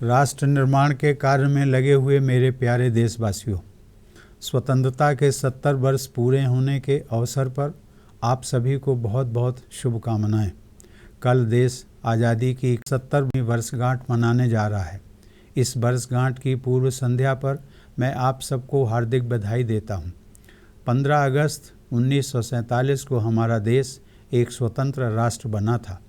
राष्ट्र निर्माण के कार्य में लगे हुए मेरे प्यारे देशवासियों, स्वतंत्रता के 70 वर्ष पूरे होने के अवसर पर आप सभी को बहुत बहुत शुभकामनाएं। कल देश आज़ादी की 71वीं वर्षगांठ मनाने जा रहा है। इस वर्षगांठ की पूर्व संध्या पर मैं आप सबको हार्दिक बधाई देता हूं। 15 अगस्त 1947 को हमारा देश एक स्वतंत्र राष्ट्र बना था।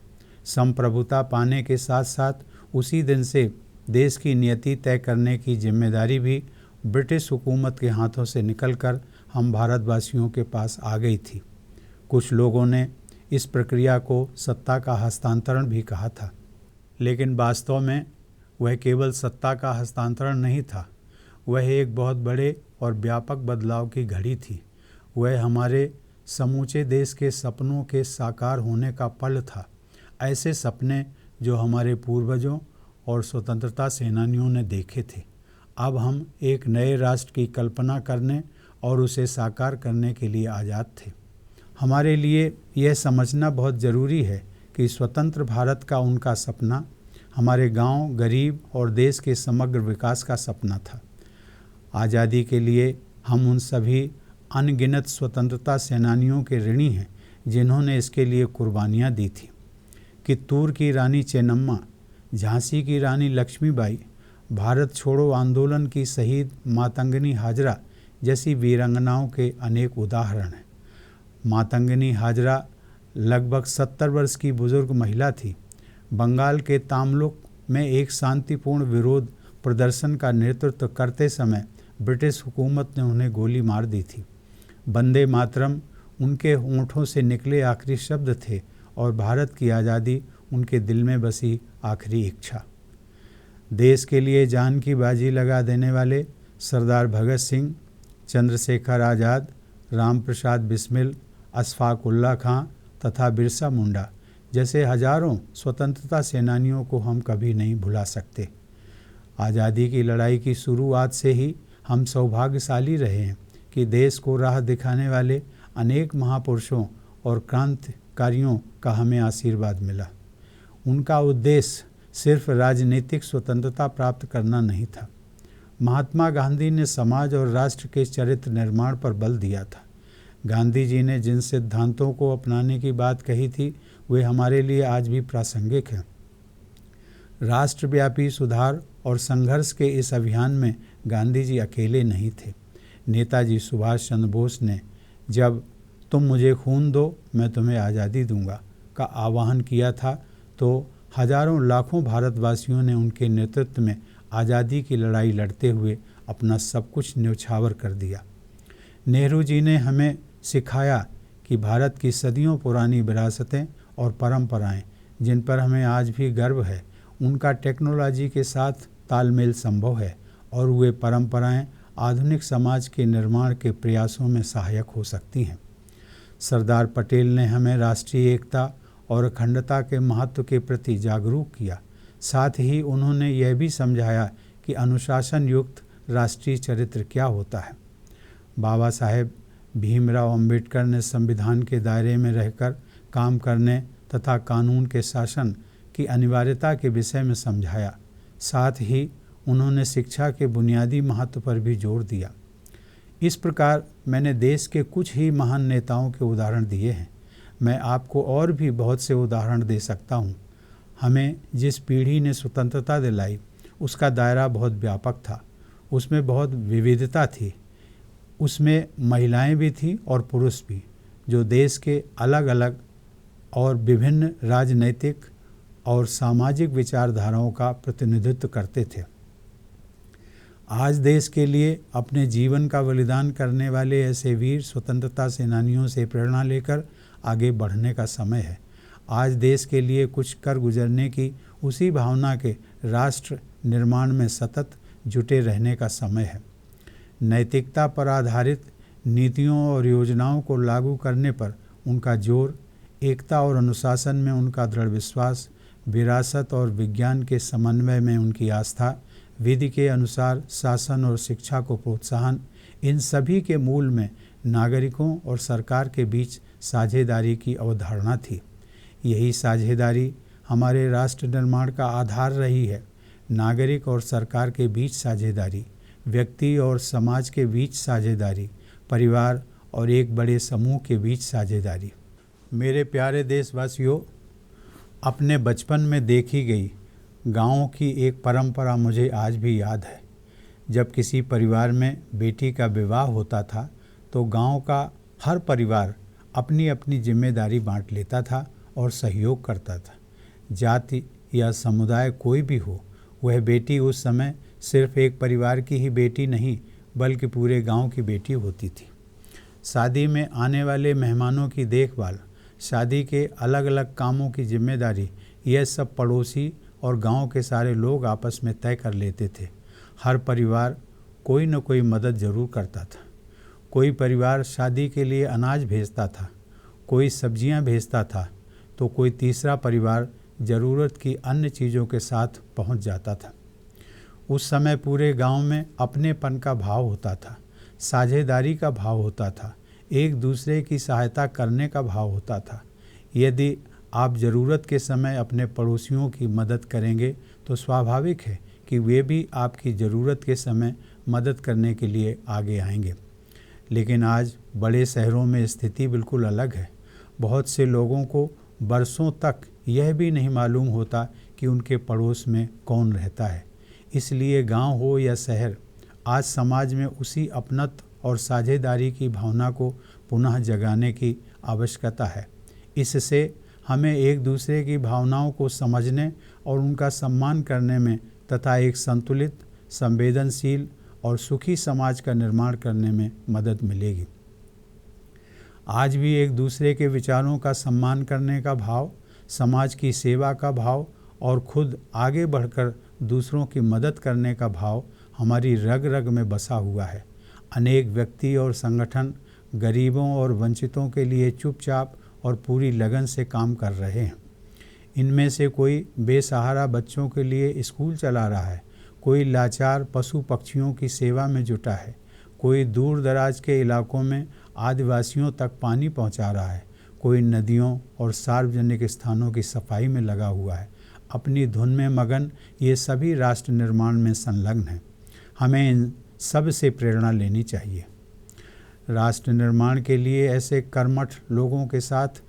संप्रभुता पाने के साथ साथ उसी दिन से देश की नियति तय करने की जिम्मेदारी भी ब्रिटिश हुकूमत के हाथों से निकलकर हम भारतवासियों के पास आ गई थी। कुछ लोगों ने इस प्रक्रिया को सत्ता का हस्तांतरण भी कहा था, लेकिन वास्तव में वह केवल सत्ता का हस्तांतरण नहीं था। वह एक बहुत बड़े और व्यापक बदलाव की घड़ी थी। वह हमारे समूचे देश के सपनों के साकार होने का पल था। ऐसे सपने जो हमारे पूर्वजों और स्वतंत्रता सेनानियों ने देखे थे। अब हम एक नए राष्ट्र की कल्पना करने और उसे साकार करने के लिए आज़ाद थे। हमारे लिए यह समझना बहुत ज़रूरी है कि स्वतंत्र भारत का उनका सपना हमारे गांव, गरीब और देश के समग्र विकास का सपना था। आज़ादी के लिए हम उन सभी अनगिनत स्वतंत्रता सेनानियों के ऋणी हैं जिन्होंने इसके लिए कुर्बानियाँ दी थी। कित्तूर की रानी चेन्नम्मा, झांसी की रानी लक्ष्मीबाई, भारत छोड़ो आंदोलन की शहीद मातंगनी हाजरा जैसी वीरांगनाओं के अनेक उदाहरण हैं। मातंगनी हाजरा लगभग 70 वर्ष की बुजुर्ग महिला थी। बंगाल के तामलुक में एक शांतिपूर्ण विरोध प्रदर्शन का नेतृत्व करते समय ब्रिटिश हुकूमत ने उन्हें गोली मार दी थी। वंदे मातरम उनके होंठों से निकले आखिरी शब्द थे और भारत की आज़ादी उनके दिल में बसी आखिरी इच्छा। देश के लिए जान की बाजी लगा देने वाले सरदार भगत सिंह, चंद्रशेखर आज़ाद, राम प्रसाद बिस्मिल, अशफाक उल्लाह खां तथा बिरसा मुंडा जैसे हजारों स्वतंत्रता सेनानियों को हम कभी नहीं भुला सकते। आज़ादी की लड़ाई की शुरुआत से ही हम सौभाग्यशाली रहे हैं कि देश को राह दिखाने वाले अनेक महापुरुषों और क्रांतिकारियों का हमें आशीर्वाद मिला। उनका उद्देश्य सिर्फ राजनीतिक स्वतंत्रता प्राप्त करना नहीं था। महात्मा गांधी ने समाज और राष्ट्र के चरित्र निर्माण पर बल दिया था। गांधी जी ने जिन सिद्धांतों को अपनाने की बात कही थी वे हमारे लिए आज भी प्रासंगिक हैं। राष्ट्रव्यापी सुधार और संघर्ष के इस अभियान में गांधी जी अकेले नहीं थे। नेताजी सुभाष चंद्र बोस ने जब तुम मुझे खून दो मैं तुम्हें आज़ादी दूंगा का आह्वान किया था तो हजारों लाखों भारतवासियों ने उनके नेतृत्व में आज़ादी की लड़ाई लड़ते हुए अपना सब कुछ न्यौछावर कर दिया। नेहरू जी ने हमें सिखाया कि भारत की सदियों पुरानी विरासतें और परंपराएं जिन पर हमें आज भी गर्व है, उनका टेक्नोलॉजी के साथ तालमेल संभव है और वे परंपराएं आधुनिक समाज के निर्माण के प्रयासों में सहायक हो सकती हैं। सरदार पटेल ने हमें राष्ट्रीय एकता और अखंडता के महत्व के प्रति जागरूक किया। साथ ही उन्होंने यह भी समझाया कि अनुशासन युक्त राष्ट्रीय चरित्र क्या होता है। बाबा साहेब भीमराव अंबेडकर ने संविधान के दायरे में रहकर काम करने तथा कानून के शासन की अनिवार्यता के विषय में समझाया। साथ ही उन्होंने शिक्षा के बुनियादी महत्व पर भी जोर दिया। इस प्रकार मैंने देश के कुछ ही महान नेताओं के उदाहरण दिए हैं। मैं आपको और भी बहुत से उदाहरण दे सकता हूँ। हमें जिस पीढ़ी ने स्वतंत्रता दिलाई उसका दायरा बहुत व्यापक था। उसमें बहुत विविधता थी। उसमें महिलाएं भी थीं और पुरुष भी, जो देश के अलग अलग और विभिन्न राजनैतिक और सामाजिक विचारधाराओं का प्रतिनिधित्व करते थे। आज देश के लिए अपने जीवन का बलिदान करने वाले ऐसे वीर स्वतंत्रता सेनानियों से प्रेरणा लेकर आगे बढ़ने का समय है। आज देश के लिए कुछ कर गुजरने की उसी भावना के राष्ट्र निर्माण में सतत जुटे रहने का समय है। नैतिकता पर आधारित नीतियों और योजनाओं को लागू करने पर उनका जोर, एकता और अनुशासन में उनका दृढ़ विश्वास, विरासत और विज्ञान के समन्वय में उनकी आस्था, विधि के अनुसार शासन और शिक्षा को प्रोत्साहन, इन सभी के मूल में नागरिकों और सरकार के बीच साझेदारी की अवधारणा थी। यही साझेदारी हमारे राष्ट्र निर्माण का आधार रही है। नागरिक और सरकार के बीच साझेदारी, व्यक्ति और समाज के बीच साझेदारी, परिवार और एक बड़े समूह के बीच साझेदारी। मेरे प्यारे देशवासियों, अपने बचपन में देखी गई गाँव की एक परंपरा मुझे आज भी याद है। जब किसी परिवार में बेटी का विवाह होता था तो गांव का हर परिवार अपनी अपनी जिम्मेदारी बांट लेता था और सहयोग करता था। जाति या समुदाय कोई भी हो, वह बेटी उस समय सिर्फ एक परिवार की ही बेटी नहीं बल्कि पूरे गांव की बेटी होती थी। शादी में आने वाले मेहमानों की देखभाल, शादी के अलग अलग कामों की जिम्मेदारी, यह सब पड़ोसी और गांव के सारे लोग आपस में तय कर लेते थे। हर परिवार कोई न कोई मदद जरूर करता था। कोई परिवार शादी के लिए अनाज भेजता था, कोई सब्जियां भेजता था, तो कोई तीसरा परिवार ज़रूरत की अन्य चीज़ों के साथ पहुंच जाता था। उस समय पूरे गांव में अपनेपन का भाव होता था, साझेदारी का भाव होता था, एक दूसरे की सहायता करने का भाव होता था। यदि आप ज़रूरत के समय अपने पड़ोसियों की मदद करेंगे तो स्वाभाविक है कि वे भी आपकी ज़रूरत के समय मदद करने के लिए आगे आएंगे। लेकिन आज बड़े शहरों में स्थिति बिल्कुल अलग है। बहुत से लोगों को बरसों तक यह भी नहीं मालूम होता कि उनके पड़ोस में कौन रहता है। इसलिए गांव हो या शहर, आज समाज में उसी अपनत्व और साझेदारी की भावना को पुनः जगाने की आवश्यकता है। इससे हमें एक दूसरे की भावनाओं को समझने और उनका सम्मान करने में तथा एक संतुलित, संवेदनशील और सुखी समाज का निर्माण करने में मदद मिलेगी। आज भी एक दूसरे के विचारों का सम्मान करने का भाव, समाज की सेवा का भाव और खुद आगे बढ़कर दूसरों की मदद करने का भाव हमारी रग रग में बसा हुआ है। अनेक व्यक्ति और संगठन गरीबों और वंचितों के लिए चुपचाप और पूरी लगन से काम कर रहे हैं। इनमें से कोई बेसहारा बच्चों के लिए स्कूल चला रहा है, कोई लाचार पशु पक्षियों की सेवा में जुटा है, कोई दूर दराज के इलाकों में आदिवासियों तक पानी पहुंचा रहा है, कोई नदियों और सार्वजनिक स्थानों की सफाई में लगा हुआ है। अपनी धुन में मगन ये सभी राष्ट्र निर्माण में संलग्न हैं। हमें इन सब से प्रेरणा लेनी चाहिए। राष्ट्र निर्माण के लिए ऐसे कर्मठ लोगों के साथ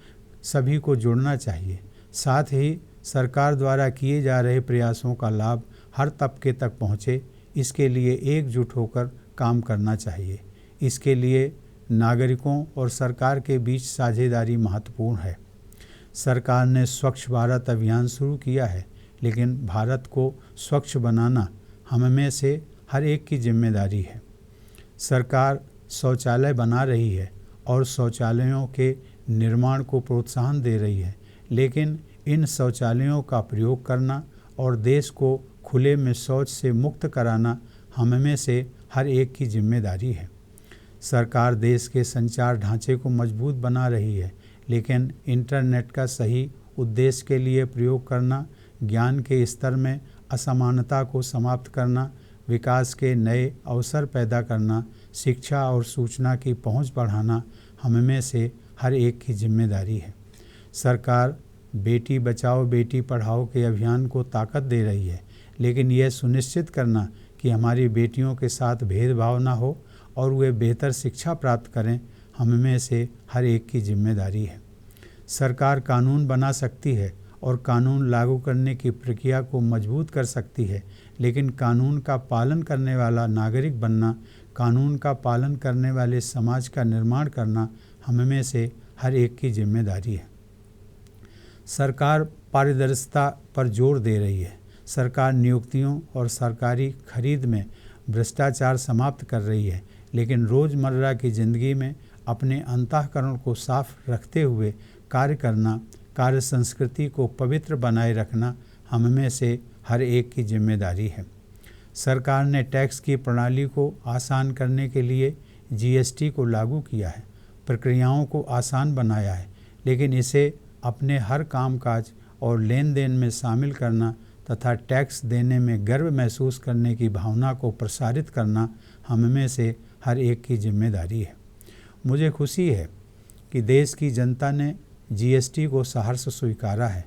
सभी को जुड़ना चाहिए। साथ ही सरकार द्वारा किए जा रहे प्रयासों का लाभ हर तबके तक पहुँचे, इसके लिए एकजुट होकर काम करना चाहिए। इसके लिए नागरिकों और सरकार के बीच साझेदारी महत्वपूर्ण है। सरकार ने स्वच्छ भारत अभियान शुरू किया है, लेकिन भारत को स्वच्छ बनाना हम में से हर एक की जिम्मेदारी है। सरकार शौचालय बना रही है और शौचालयों के निर्माण को प्रोत्साहन दे रही है, लेकिन इन शौचालयों का प्रयोग करना और देश को खुले में शौच से मुक्त कराना हम में से हर एक की जिम्मेदारी है। सरकार देश के संचार ढांचे को मजबूत बना रही है, लेकिन इंटरनेट का सही उद्देश्य के लिए प्रयोग करना, ज्ञान के स्तर में असमानता को समाप्त करना, विकास के नए अवसर पैदा करना, शिक्षा और सूचना की पहुंच बढ़ाना हम में से हर एक की जिम्मेदारी है। सरकार बेटी बचाओ बेटी पढ़ाओ के अभियान को ताकत दे रही है, लेकिन यह सुनिश्चित करना कि हमारी बेटियों के साथ भेदभाव न हो और वे बेहतर शिक्षा प्राप्त करें, हम में से हर एक की जिम्मेदारी है। सरकार कानून बना सकती है और कानून लागू करने की प्रक्रिया को मजबूत कर सकती है, लेकिन कानून का पालन करने वाला नागरिक बनना, कानून का पालन करने वाले समाज का निर्माण करना हम में से हर एक की जिम्मेदारी है। सरकार पारदर्शिता पर जोर दे रही है। सरकार नियुक्तियों और सरकारी खरीद में भ्रष्टाचार समाप्त कर रही है, लेकिन रोज़मर्रा की ज़िंदगी में अपने अंतःकरण को साफ रखते हुए कार्य करना, कार्य संस्कृति को पवित्र बनाए रखना हम में से हर एक की जिम्मेदारी है। सरकार ने टैक्स की प्रणाली को आसान करने के लिए जीएसटी को लागू किया है, प्रक्रियाओं को आसान बनाया है, लेकिन इसे अपने हर कामकाज और लेन देन में शामिल करना तथा टैक्स देने में गर्व महसूस करने की भावना को प्रसारित करना हम में से हर एक की जिम्मेदारी है। मुझे खुशी है कि देश की जनता ने जीएसटी को सहर्ष स्वीकारा है।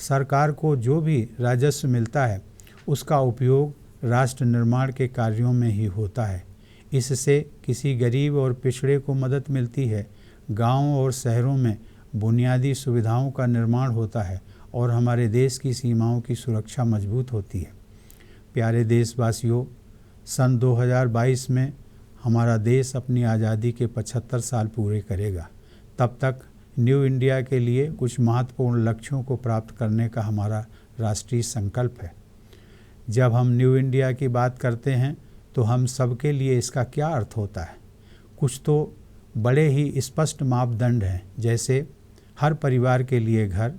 सरकार को जो भी राजस्व मिलता है उसका उपयोग राष्ट्र निर्माण के कार्यों में ही होता है। इससे किसी गरीब और पिछड़े को मदद मिलती है, गांवों और शहरों में बुनियादी सुविधाओं का निर्माण होता है और हमारे देश की सीमाओं की सुरक्षा मजबूत होती है। प्यारे देशवासियों, सन 2022 में हमारा देश अपनी आज़ादी के 75 साल पूरे करेगा। तब तक न्यू इंडिया के लिए कुछ महत्वपूर्ण लक्ष्यों को प्राप्त करने का हमारा राष्ट्रीय संकल्प है। जब हम न्यू इंडिया की बात करते हैं तो हम सबके लिए इसका क्या अर्थ होता है? कुछ तो बड़े ही स्पष्ट मापदंड हैं, जैसे हर परिवार के लिए घर,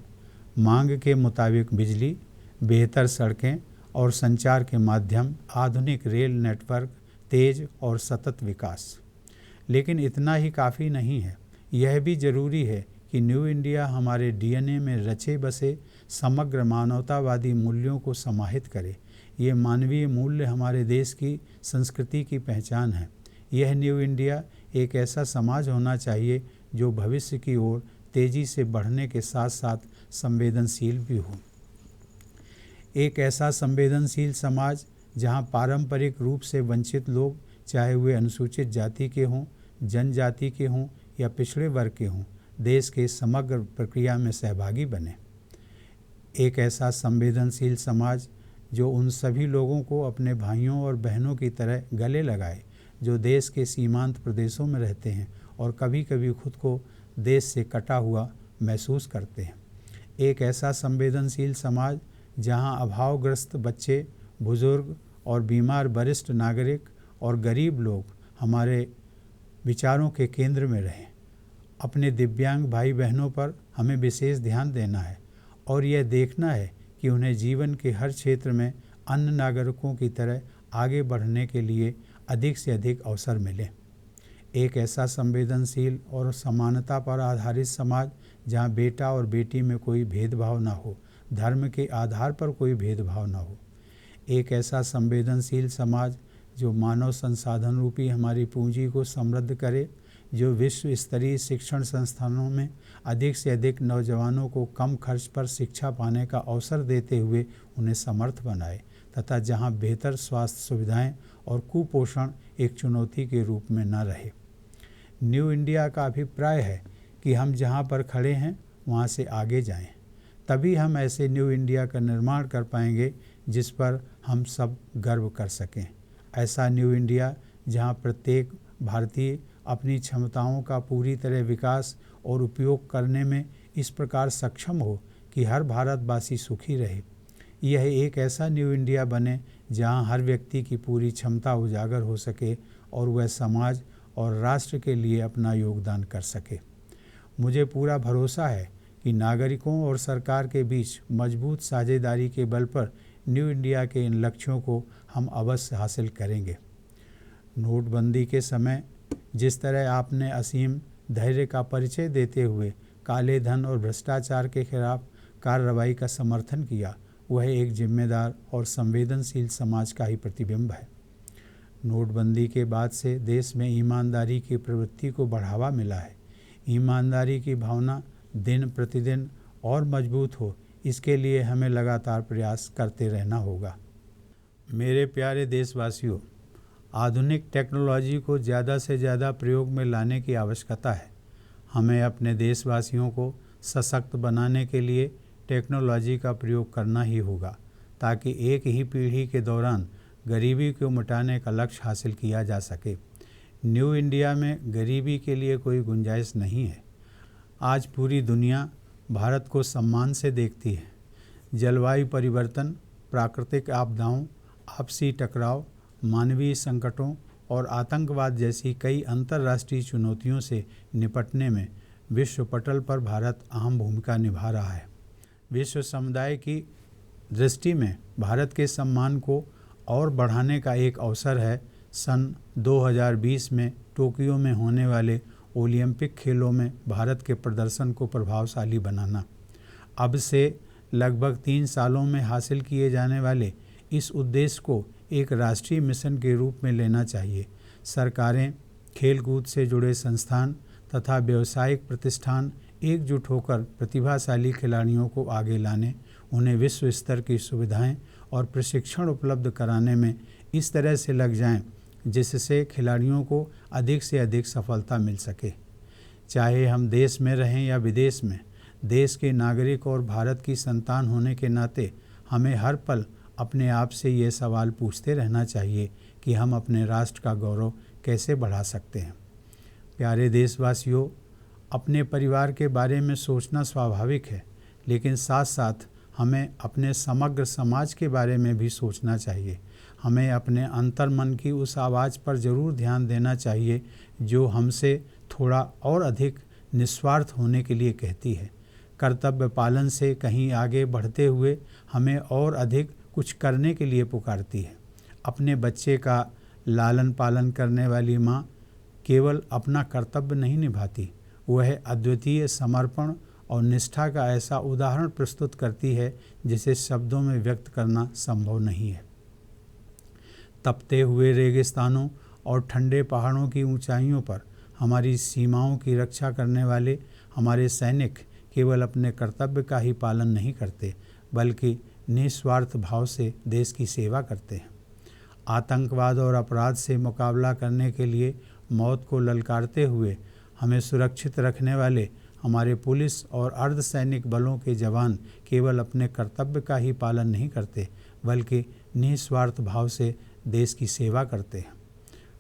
मांग के मुताबिक बिजली, बेहतर सड़कें और संचार के माध्यम, आधुनिक रेल नेटवर्क, तेज और सतत विकास। लेकिन इतना ही काफ़ी नहीं है। यह भी ज़रूरी है कि न्यू इंडिया हमारे डीएनए में रचे बसे समग्र मानवतावादी मूल्यों को समाहित करे। ये मानवीय मूल्य हमारे देश की संस्कृति की पहचान है। यह न्यू इंडिया एक ऐसा समाज होना चाहिए जो भविष्य की ओर तेज़ी से बढ़ने के साथ साथ संवेदनशील भी हो। एक ऐसा संवेदनशील समाज जहां पारंपरिक रूप से वंचित लोग, चाहे वे अनुसूचित जाति के हों, जनजाति के हों या पिछड़े वर्ग के हों, देश के समग्र प्रक्रिया में सहभागी बने। एक ऐसा संवेदनशील समाज जो उन सभी लोगों को अपने भाइयों और बहनों की तरह गले लगाए जो देश के सीमांत प्रदेशों में रहते हैं और कभी कभी खुद को देश से कटा हुआ महसूस करते हैं। एक ऐसा संवेदनशील समाज जहां अभावग्रस्त बच्चे, बुजुर्ग और बीमार वरिष्ठ नागरिक और गरीब लोग हमारे विचारों के केंद्र में रहें। अपने दिव्यांग भाई बहनों पर हमें विशेष ध्यान देना है और यह देखना है कि उन्हें जीवन के हर क्षेत्र में अन्य नागरिकों की तरह आगे बढ़ने के लिए अधिक से अधिक अवसर मिले। एक ऐसा संवेदनशील और समानता पर आधारित समाज जहां बेटा और बेटी में कोई भेदभाव ना हो, धर्म के आधार पर कोई भेदभाव ना हो। एक ऐसा संवेदनशील समाज जो मानव संसाधन रूपी हमारी पूंजी को समृद्ध करे, जो विश्व स्तरीय शिक्षण संस्थानों में अधिक से अधिक नौजवानों को कम खर्च पर शिक्षा पाने का अवसर देते हुए उन्हें समर्थ बनाए, तथा जहां बेहतर स्वास्थ्य सुविधाएं और कुपोषण एक चुनौती के रूप में न रहे। न्यू इंडिया का अभिप्राय है कि हम जहां पर खड़े हैं वहां से आगे जाएं। तभी हम ऐसे न्यू इंडिया का निर्माण कर पाएंगे जिस पर हम सब गर्व कर सकें। ऐसा न्यू इंडिया जहां प्रत्येक भारतीय अपनी क्षमताओं का पूरी तरह विकास और उपयोग करने में इस प्रकार सक्षम हो कि हर भारतवासी सुखी रहे। यह एक ऐसा न्यू इंडिया बने जहां हर व्यक्ति की पूरी क्षमता उजागर हो सके और वह समाज और राष्ट्र के लिए अपना योगदान कर सके। मुझे पूरा भरोसा है कि नागरिकों और सरकार के बीच मजबूत साझेदारी के बल पर न्यू इंडिया के इन लक्ष्यों को हम अवश्य हासिल करेंगे। नोटबंदी के समय जिस तरह आपने असीम धैर्य का परिचय देते हुए काले धन और भ्रष्टाचार के खिलाफ कार्रवाई का समर्थन किया, वह एक जिम्मेदार और संवेदनशील समाज का ही प्रतिबिंब है। नोटबंदी के बाद से देश में ईमानदारी की प्रवृत्ति को बढ़ावा मिला है। ईमानदारी की भावना दिन प्रतिदिन और मजबूत हो, इसके लिए हमें लगातार प्रयास करते रहना होगा। मेरे प्यारे देशवासियों, आधुनिक टेक्नोलॉजी को ज़्यादा से ज़्यादा प्रयोग में लाने की आवश्यकता है। हमें अपने देशवासियों को सशक्त बनाने के लिए टेक्नोलॉजी का प्रयोग करना ही होगा, ताकि एक ही पीढ़ी के दौरान गरीबी को मिटाने का लक्ष्य हासिल किया जा सके। न्यू इंडिया में गरीबी के लिए कोई गुंजाइश नहीं है। आज पूरी दुनिया भारत को सम्मान से देखती है। जलवायु परिवर्तन, प्राकृतिक आपदाओं, आपसी टकराव, मानवीय संकटों और आतंकवाद जैसी कई अंतर्राष्ट्रीय चुनौतियों से निपटने में विश्व पटल पर भारत अहम भूमिका निभा रहा है। विश्व समुदाय की दृष्टि में भारत के सम्मान को और बढ़ाने का एक अवसर है सन 2020 में टोक्यो में होने वाले ओलंपिक खेलों में भारत के प्रदर्शन को प्रभावशाली बनाना। अब से लगभग 3 सालों में हासिल किए जाने वाले इस उद्देश्य को एक राष्ट्रीय मिशन के रूप में लेना चाहिए। सरकारें, खेलकूद से जुड़े संस्थान तथा व्यावसायिक प्रतिष्ठान एकजुट होकर प्रतिभाशाली खिलाड़ियों को आगे लाने, उन्हें विश्व स्तर की सुविधाएं और प्रशिक्षण उपलब्ध कराने में इस तरह से लग जाएं जिससे खिलाड़ियों को अधिक से अधिक सफलता मिल सके। चाहे हम देश में रहें या विदेश में, देश के नागरिक और भारत की संतान होने के नाते हमें हर पल अपने आप से ये सवाल पूछते रहना चाहिए कि हम अपने राष्ट्र का गौरव कैसे बढ़ा सकते हैं। प्यारे देशवासियों, अपने परिवार के बारे में सोचना स्वाभाविक है, लेकिन साथ साथ हमें अपने समग्र समाज के बारे में भी सोचना चाहिए। हमें अपने अंतर्मन की उस आवाज़ पर ज़रूर ध्यान देना चाहिए जो हमसे थोड़ा और अधिक निस्वार्थ होने के लिए कहती है। कर्तव्य पालन से कहीं आगे बढ़ते हुए हमें और अधिक कुछ करने के लिए पुकारती है। अपने बच्चे का लालन पालन करने वाली माँ केवल अपना कर्तव्य नहीं निभाती, वह अद्वितीय समर्पण और निष्ठा का ऐसा उदाहरण प्रस्तुत करती है जिसे शब्दों में व्यक्त करना संभव नहीं है। तपते हुए रेगिस्तानों और ठंडे पहाड़ों की ऊंचाइयों पर हमारी सीमाओं की रक्षा करने वाले हमारे सैनिक केवल अपने कर्तव्य का ही पालन नहीं करते, बल्कि निस्वार्थ भाव से देश की सेवा करते हैं। आतंकवाद और अपराध से मुकाबला करने के लिए मौत को ललकारते हुए हमें सुरक्षित रखने वाले हमारे पुलिस और अर्धसैनिक बलों के जवान केवल अपने कर्तव्य का ही पालन नहीं करते, बल्कि निस्वार्थ भाव से देश की सेवा करते हैं।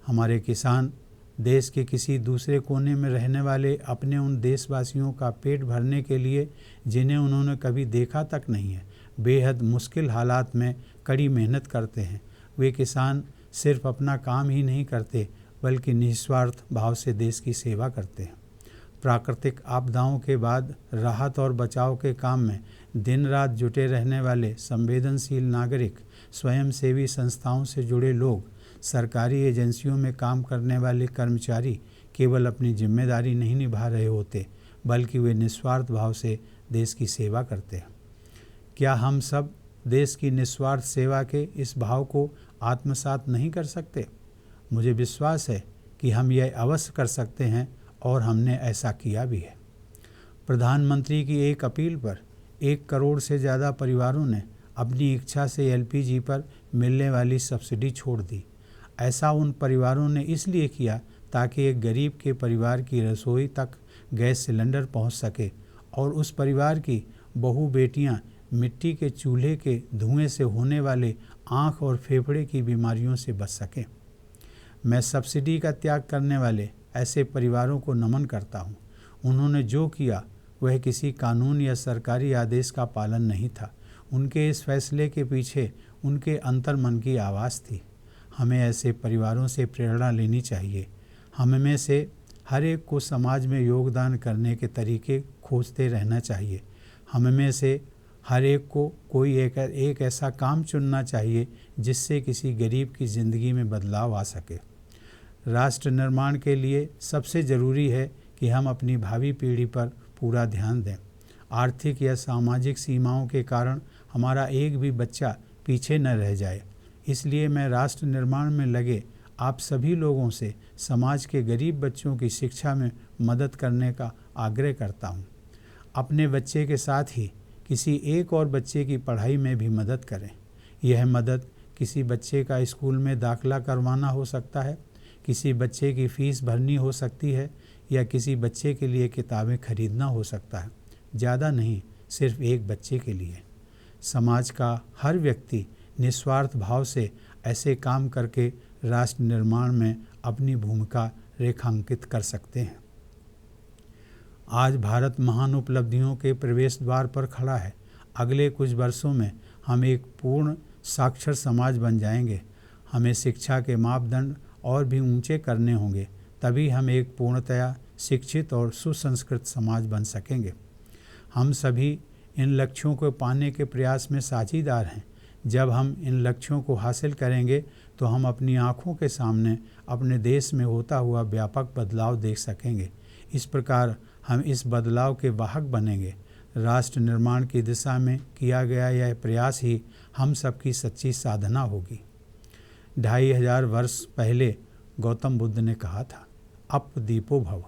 हमारे किसान देश के किसी दूसरे कोने में रहने वाले अपने उन देशवासियों का पेट भरने के लिए जिन्हें उन्होंने कभी देखा तक नहीं है, बेहद मुश्किल हालात में कड़ी मेहनत करते हैं। वे किसान सिर्फ अपना काम ही नहीं करते, बल्कि निस्वार्थ भाव से देश की सेवा करते हैं। प्राकृतिक आपदाओं के बाद राहत और बचाव के काम में दिन रात जुटे रहने वाले संवेदनशील नागरिक, स्वयंसेवी संस्थाओं से जुड़े लोग, सरकारी एजेंसियों में काम करने वाले कर्मचारी केवल अपनी जिम्मेदारी नहीं निभा रहे होते, बल्कि वे निस्वार्थ भाव से देश की सेवा करते हैं। क्या हम सब देश की निस्वार्थ सेवा के इस भाव को आत्मसात नहीं कर सकते? मुझे विश्वास है कि हम यह अवश्य कर सकते हैं और हमने ऐसा किया भी है। प्रधानमंत्री की एक अपील पर 1 करोड़ से ज़्यादा परिवारों ने अपनी इच्छा से एलपीजी पर मिलने वाली सब्सिडी छोड़ दी। ऐसा उन परिवारों ने इसलिए किया ताकि एक गरीब के परिवार की रसोई तक गैस सिलेंडर पहुंच सके और उस परिवार की बहू बेटियां मिट्टी के चूल्हे के धुएं से होने वाले आँख और फेफड़े की बीमारियों से बच सकें। मैं सब्सिडी का त्याग करने वाले ऐसे परिवारों को नमन करता हूँ। उन्होंने जो किया वह किसी कानून या सरकारी आदेश का पालन नहीं था। उनके इस फैसले के पीछे उनके अंतर्मन की आवाज़ थी। हमें ऐसे परिवारों से प्रेरणा लेनी चाहिए। हम में से हर एक को समाज में योगदान करने के तरीके खोजते रहना चाहिए। हम में से हर एक को कोई एक ऐसा काम चुनना चाहिए जिससे किसी गरीब की ज़िंदगी में बदलाव आ सके। राष्ट्र निर्माण के लिए सबसे ज़रूरी है कि हम अपनी भावी पीढ़ी पर पूरा ध्यान दें। आर्थिक या सामाजिक सीमाओं के कारण हमारा एक भी बच्चा पीछे न रह जाए। इसलिए मैं राष्ट्र निर्माण में लगे आप सभी लोगों से समाज के गरीब बच्चों की शिक्षा में मदद करने का आग्रह करता हूँ। अपने बच्चे के साथ ही किसी एक और बच्चे की पढ़ाई में भी मदद करें। यह मदद किसी बच्चे का स्कूल में दाखिला करवाना हो सकता है, किसी बच्चे की फ़ीस भरनी हो सकती है या किसी बच्चे के लिए किताबें खरीदना हो सकता है। ज़्यादा नहीं, सिर्फ एक बच्चे के लिए। समाज का हर व्यक्ति निस्वार्थ भाव से ऐसे काम करके राष्ट्र निर्माण में अपनी भूमिका रेखांकित कर सकते हैं। आज भारत महान उपलब्धियों के प्रवेश द्वार पर खड़ा है। अगले कुछ वर्षों में हम एक पूर्ण साक्षर समाज बन जाएंगे। हमें शिक्षा के मापदंड और भी ऊंचे करने होंगे, तभी हम एक पूर्णतया शिक्षित और सुसंस्कृत समाज बन सकेंगे। हम सभी इन लक्ष्यों को पाने के प्रयास में साझीदार हैं। जब हम इन लक्ष्यों को हासिल करेंगे तो हम अपनी आँखों के सामने अपने देश में होता हुआ व्यापक बदलाव देख सकेंगे। इस प्रकार हम इस बदलाव के वाहक बनेंगे। राष्ट्र निर्माण की दिशा में किया गया यह प्रयास ही हम सबकी सच्ची साधना होगी। 2500 वर्ष पहले गौतम बुद्ध ने कहा था, अप दीपो भव,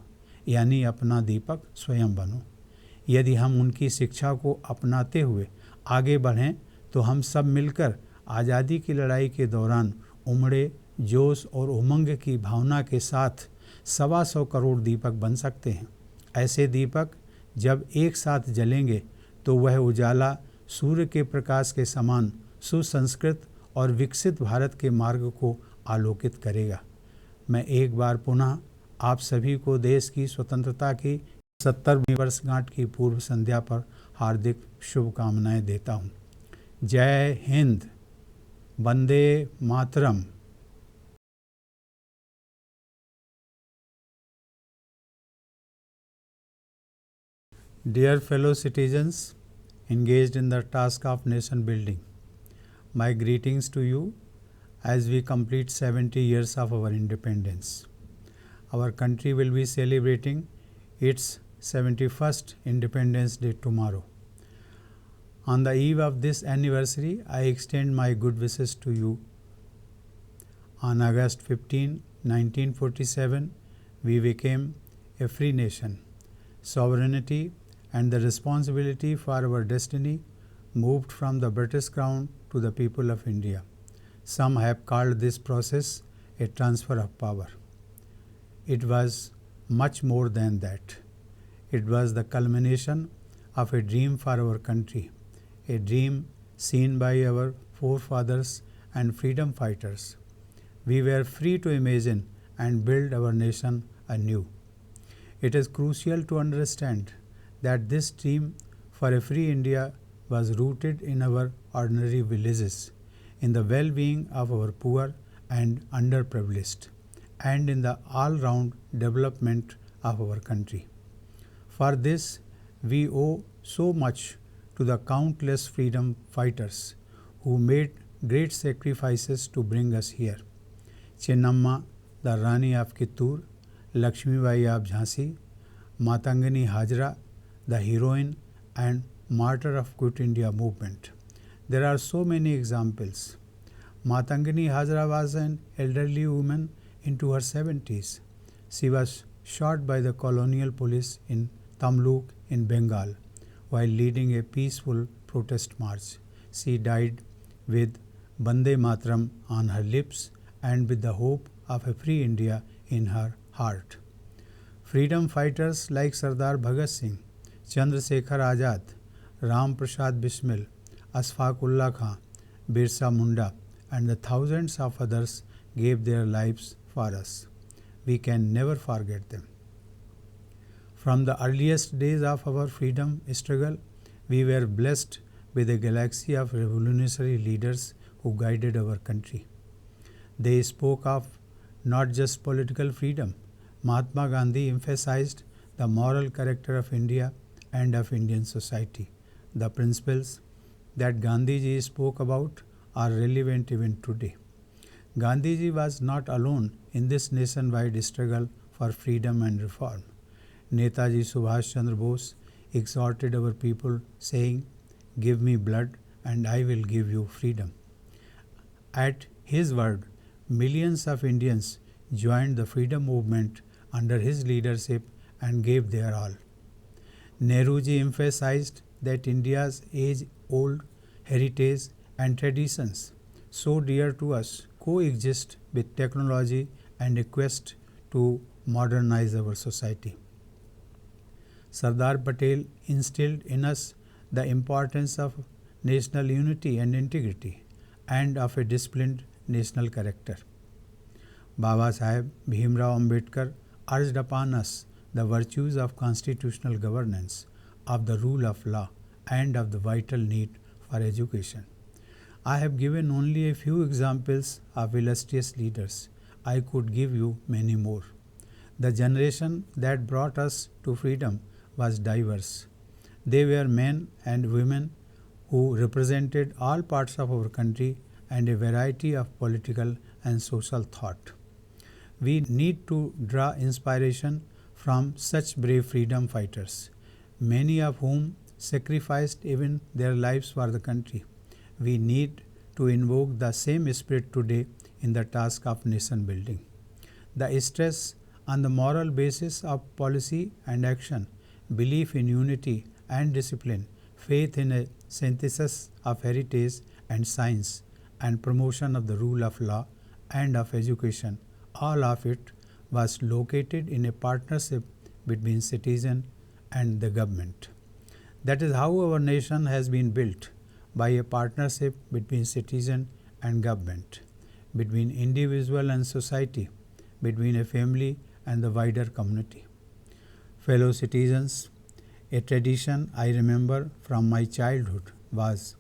यानी अपना दीपक स्वयं बनो। यदि हम उनकी शिक्षा को अपनाते हुए आगे बढ़ें तो हम सब मिलकर आज़ादी की लड़ाई के दौरान उमड़े जोश और उमंग की भावना के साथ 125 करोड़ दीपक बन सकते हैं। ऐसे दीपक जब एक साथ जलेंगे तो वह उजाला सूर्य के प्रकाश के समान सुसंस्कृत और विकसित भारत के मार्ग को आलोकित करेगा। मैं एक बार पुनः आप सभी को देश की स्वतंत्रता की 70वीं वर्षगांठ की पूर्व संध्या पर हार्दिक शुभकामनाएं देता हूं। जय Hind, Vande Mataram. Dear fellow citizens engaged in the task of nation building, my greetings to you as we complete 70 years of our independence. Our country will be celebrating its 71st Independence Day tomorrow. On the eve of this anniversary, I extend my good wishes to you. On August 15, 1947, we became a free nation. Sovereignty and the responsibility for our destiny moved from the British Crown to the people of India. Some have called this process a transfer of power. It was much more than that. It was the culmination of a dream for our country, a dream seen by our forefathers and freedom fighters. We were free to imagine and build our nation anew. It is crucial to understand that this dream for a free India was rooted in our ordinary villages, in the well-being of our poor and underprivileged, and in the all-round development of our country. For this, we owe so much to the countless freedom fighters who made great sacrifices to bring us here. Chennamma, the Rani of Kittur, Lakshmibai of Jhansi, Matangani Hajra, the heroine and martyr of Quit India movement. There are so many examples. Matangani Hajra was an elderly woman into her 70s. She was shot by the colonial police in Tamluk in Bengal while leading a peaceful protest march. She died with Vande Mataram on her lips and with the hope of a free India in her heart. Freedom fighters like Sardar Bhagat Singh, Chandrasekhar Azad, Ram Prasad Bismil, Ashfaq Ullah Khan, Birsa Munda, and the thousands of others gave their lives for us. We can never forget them. From the earliest days of our freedom struggle, we were blessed with a galaxy of revolutionary leaders who guided our country. They spoke of not just political freedom. Mahatma Gandhi emphasized the moral character of India and of Indian society. The principles that Gandhiji spoke about are relevant even today. Gandhiji was not alone in this nationwide struggle for freedom and reform. Netaji Subhash Chandra Bose exhorted our people saying, "Give me blood and I will give you freedom." At his word, millions of Indians joined the freedom movement under his leadership and gave their all. Nehruji emphasized that India's age-old heritage and traditions, so dear to us, coexist with technology and a quest to modernize our society. Sardar Patel instilled in us the importance of national unity and integrity and of a disciplined national character. Baba Saheb Bhimrao Ambedkar urged upon us the virtues of constitutional governance, of the rule of law, and of the vital need for education. I have given only a few examples of illustrious leaders. I could give you many more. The generation that brought us to freedom was diverse. They were men and women who represented all parts of our country and a variety of political and social thought. We need to draw inspiration from such brave freedom fighters, many of whom sacrificed even their lives for the country. We need to invoke the same spirit today in the task of nation building. The stress on the moral basis of policy and action, belief in unity and discipline, faith in a synthesis of heritage and science, and promotion of the rule of law and of education. All of it was located in a partnership between citizen and the government. That is how our nation has been built, by a partnership between citizen and government, between individual and society, between a family and the wider community. Fellow citizens, a tradition I remember from my childhood was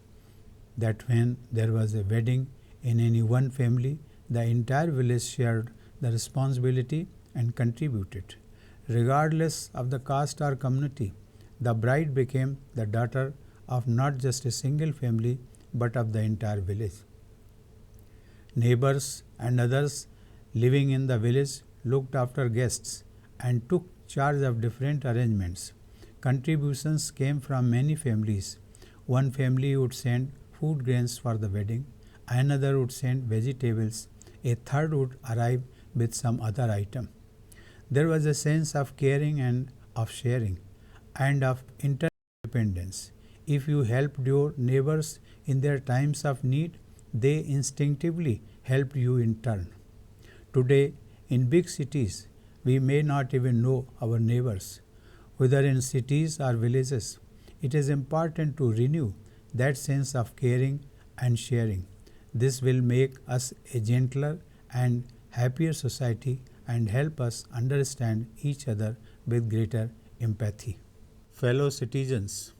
that when there was a wedding in any one family, the entire village shared the responsibility and contributed. Regardless of the caste or community, the bride became the daughter of not just a single family but of the entire village. Neighbors and others living in the village looked after guests and took charge of different arrangements. Contributions came from many families. One family would send food grains for the wedding, another would send vegetables, a third would arrive with some other item. There was a sense of caring and of sharing and of interdependence. If you helped your neighbors in their times of need, they instinctively helped you in turn. Today, in big cities, we may not even know our neighbors. Whether in cities or villages, it is important to renew that sense of caring and sharing. This will make us a gentler and happier society and help us understand each other with greater empathy. Fellow citizens,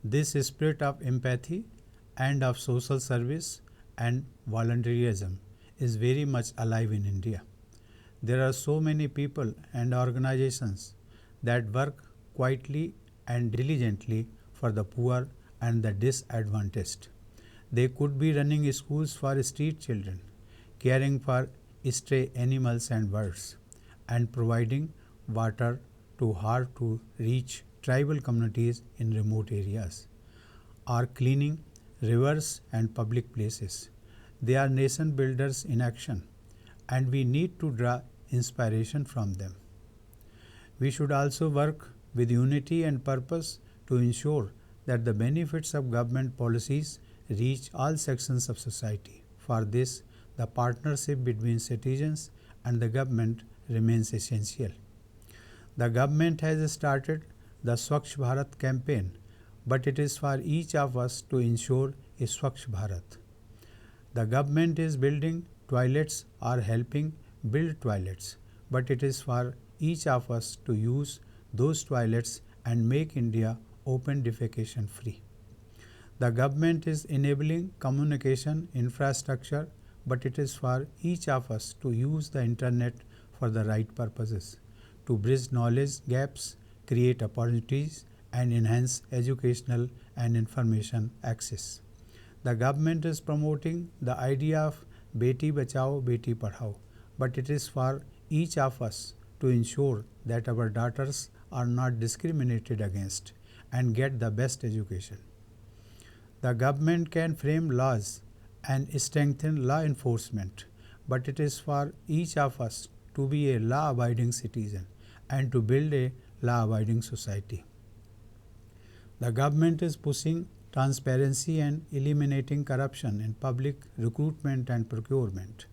this spirit of empathy and of social service and volunteerism is very much alive in India. There are so many people and organizations that work quietly and diligently for the poor and the disadvantaged. They could be running schools for street children, caring for stray animals and birds, and providing water to hard to reach tribal communities in remote areas, or cleaning rivers and public places. They are nation builders in action, and we need to draw inspiration from them. We should also work with unity and purpose to ensure that the benefits of government policies reach all sections of society. For this, the partnership between citizens and the government remains essential. The government has started the Swachh Bharat campaign, but it is for each of us to ensure a Swachh Bharat. The government is building toilets or helping build toilets, but it is for each of us to use those toilets and make India open defecation free. The government is enabling communication infrastructure, but it is for each of us to use the internet for the right purposes, to bridge knowledge gaps, create opportunities, and enhance educational and information access. The government is promoting the idea of Beti Bachao, Beti Padhao, but it is for each of us to ensure that our daughters are not discriminated against and get the best education. The government can frame laws and strengthen law enforcement, but it is for each of us to be a law-abiding citizen and to build a law-abiding society. The government is pushing transparency and eliminating corruption in public recruitment and procurement,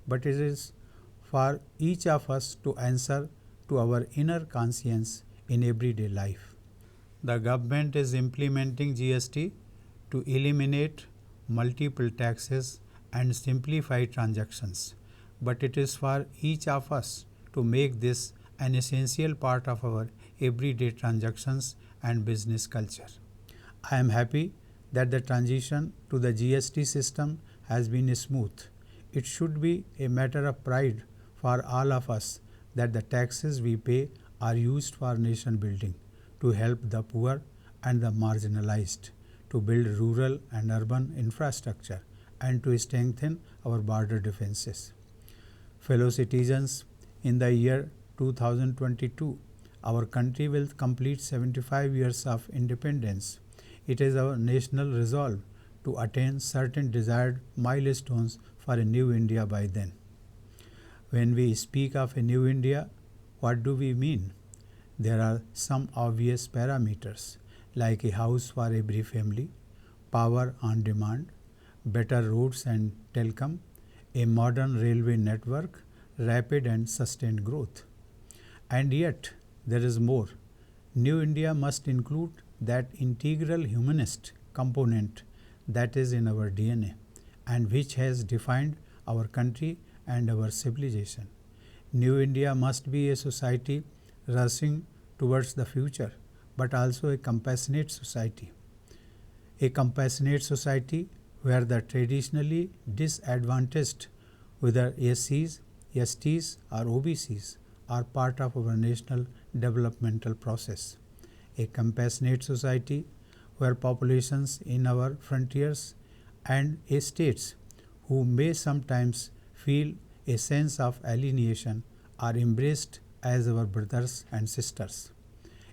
but it is for each of us to answer to our inner conscience in everyday life. The government is implementing GST to eliminate multiple taxes and simplify transactions, but it is for each of us to make this an essential part of our everyday transactions and business culture. I am happy that the transition to the GST system has been smooth. It should be a matter of pride for all of us that the taxes we pay are used for nation building, to help the poor and the marginalized, to build rural and urban infrastructure, and to strengthen our border defenses. Fellow citizens, in the year 2022, our country will complete 75 years of independence. It is our national resolve to attain certain desired milestones for a new India by then. When we speak of a new India, what do we mean? There are some obvious parameters. like a house for every family, power on demand, better roads and telecom, a modern railway network, rapid and sustained growth. And yet, there is more. New India must include that integral humanist component that is in our DNA and which has defined our country and our civilization. New India must be a society rushing towards the future, but also a compassionate society. A compassionate society where the traditionally disadvantaged, whether SCs, STs, or OBCs, are part of our national developmental process. A compassionate society where populations in our frontiers and states who may sometimes feel a sense of alienation are embraced as our brothers and sisters.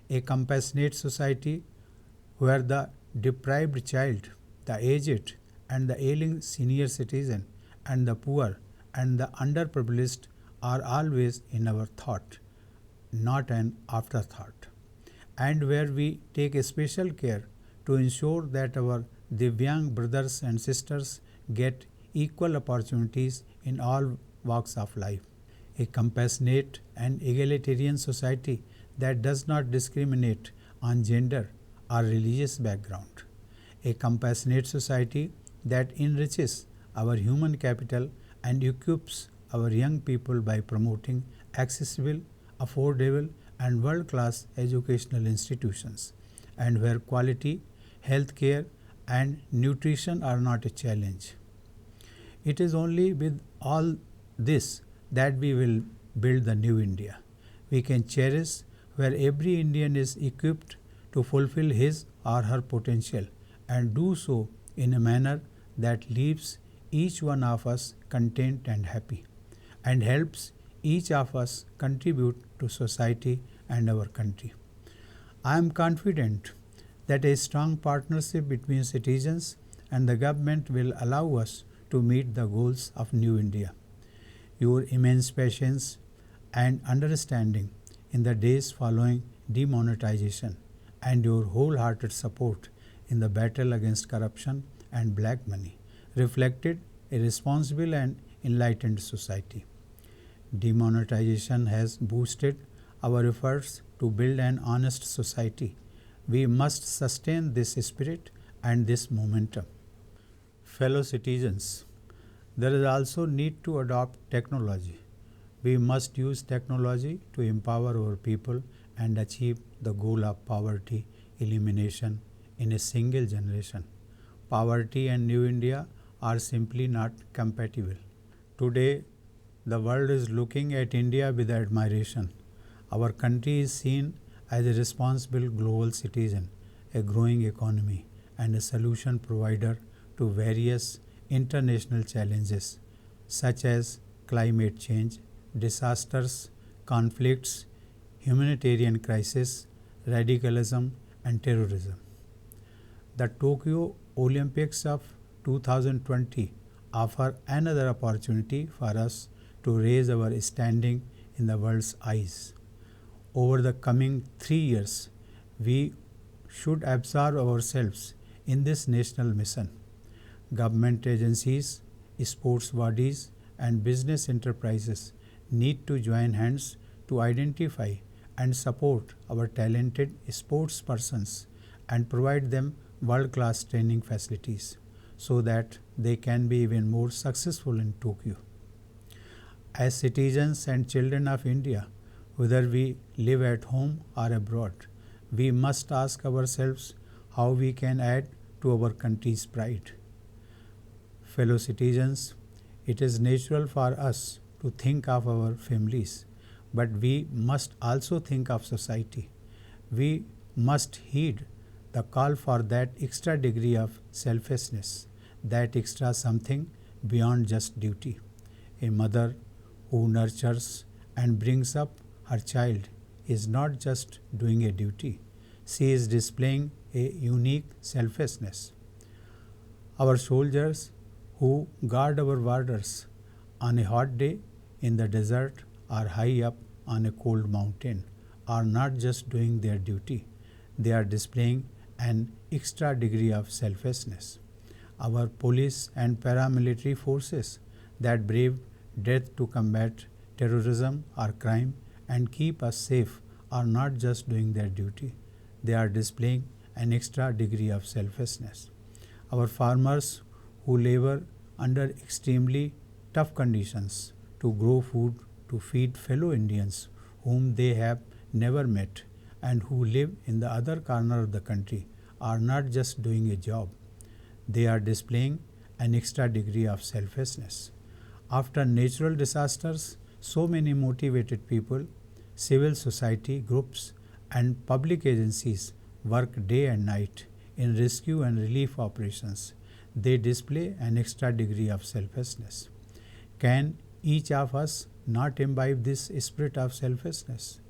A compassionate society where the deprived child, the aged, and the ailing senior citizen, and the poor and the underprivileged are always in our thought, not an afterthought, and where we take a special care to ensure that our Divyang brothers and sisters get equal opportunities in all walks of life. A compassionate and egalitarian society that does not discriminate on gender or religious background. A compassionate society that enriches our human capital and equips our young people by promoting accessible, affordable, and world-class educational institutions, and where quality, health care, and nutrition are not a challenge. It is only with all this that we will build the new India. We can cherish where every Indian is equipped to fulfill his or her potential and do so in a manner that leaves each one of us content and happy and helps each of us contribute to society and our country. I am confident that a strong partnership between citizens and the government will allow us to meet the goals of New India. Your immense patience and understanding in the days following demonetization and your wholehearted support in the battle against corruption and black money reflected a responsible and enlightened society. Demonetization has boosted our efforts to build an honest society. We must sustain this spirit and this momentum. Fellow citizens, there is also need to adopt technology. We must use technology to empower our people and achieve the goal of poverty elimination in a single generation. Poverty and New India are simply not compatible. Today, the world is looking at India with admiration. Our country is seen as a responsible global citizen, a growing economy, and a solution provider to various international challenges such as climate change, disasters, conflicts, humanitarian crisis, radicalism, and terrorism. The Tokyo Olympics of 2020 offer another opportunity for us to raise our standing in the world's eyes. Over the coming 3 years, we should absorb ourselves in this national mission. Government agencies, sports bodies, and business enterprises need to join hands to identify and support our talented sports persons and provide them world-class training facilities so that they can be even more successful in Tokyo. As citizens and children of India, whether we live at home or abroad, we must ask ourselves how we can add to our country's pride. Fellow citizens, it is natural for us to think of our families, but we must also think of society. We must heed the call for that extra degree of selflessness, that extra something beyond just duty. A mother who nurtures and brings up her child is not just doing a duty, she is displaying a unique selflessness. Our soldiers who guard our borders on a hot day in the desert or high up on a cold mountain are not just doing their duty, they are displaying an extra degree of selflessness. Our police and paramilitary forces that brave death to combat terrorism or crime and keep us safe are not just doing their duty, they are displaying an extra degree of selflessness. Our farmers who labor under extremely tough conditions to grow food to feed fellow Indians whom they have never met and who live in the other corner of the country are not just doing a job, they are displaying an extra degree of selflessness. After natural disasters, so many motivated people, civil society groups, and public agencies work day and night in rescue and relief operations. They display an extra degree of selflessness. Can each of us not imbibe this spirit of selflessness?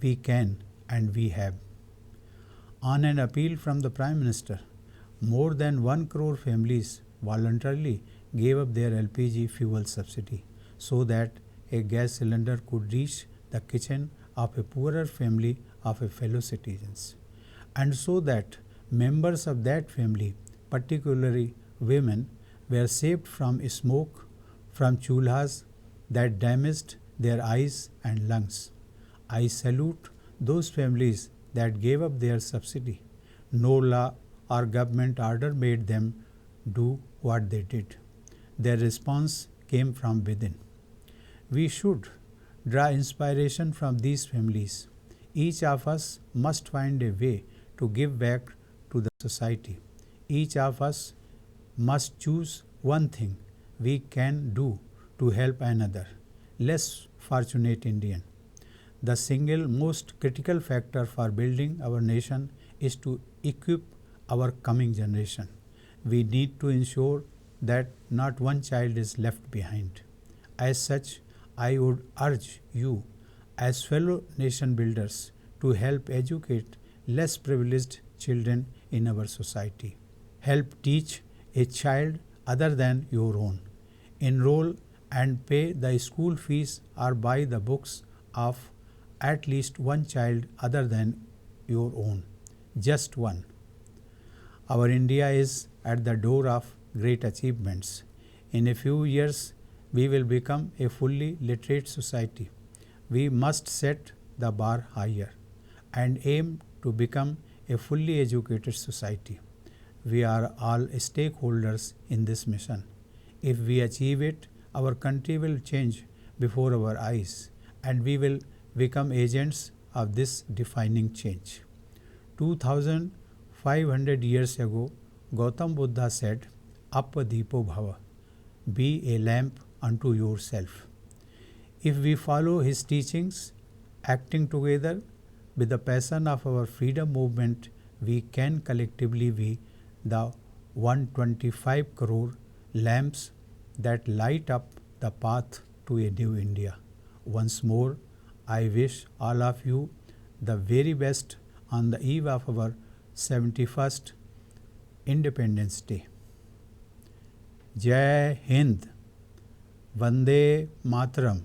We can and we have. On an appeal from the Prime Minister, more than 1 crore families voluntarily gave up their LPG fuel subsidy so that a gas cylinder could reach the kitchen of a poorer family of a fellow citizens, and so that members of that family, particularly women, were saved from smoke from chulhas that damaged their eyes and lungs. I salute those families that gave up their subsidy. No law or government order made them do what they did. Their response came from within. We should draw inspiration from these families. Each of us must find a way to give back to the society. Each of us must choose one thing we can do to help another, less fortunate Indian. The single most critical factor for building our nation is to equip our coming generation. We need to ensure that not one child is left behind. As such, I would urge you, as fellow nation builders, to help educate less privileged children in our society. Help teach a child other than your own. Enroll and pay the school fees or buy the books of at least one child other than your own. Just one. Our India is at the door of great achievements. In a few years, we will become a fully literate society. We must set the bar higher and aim to become a fully educated society. We are all stakeholders in this mission. If we achieve it, our country will change before our eyes and we will become agents of this defining change. 2500 years ago, Gautam Buddha said, Apadipo Bhava, be a lamp unto yourself. If we follow his teachings, acting together with the passion of our freedom movement, we can collectively be the 125 crore lamps that light up the path to a new India. Once more, I wish all of you the very best on the eve of our 71st Independence Day. Jai Hind, Vande Mataram.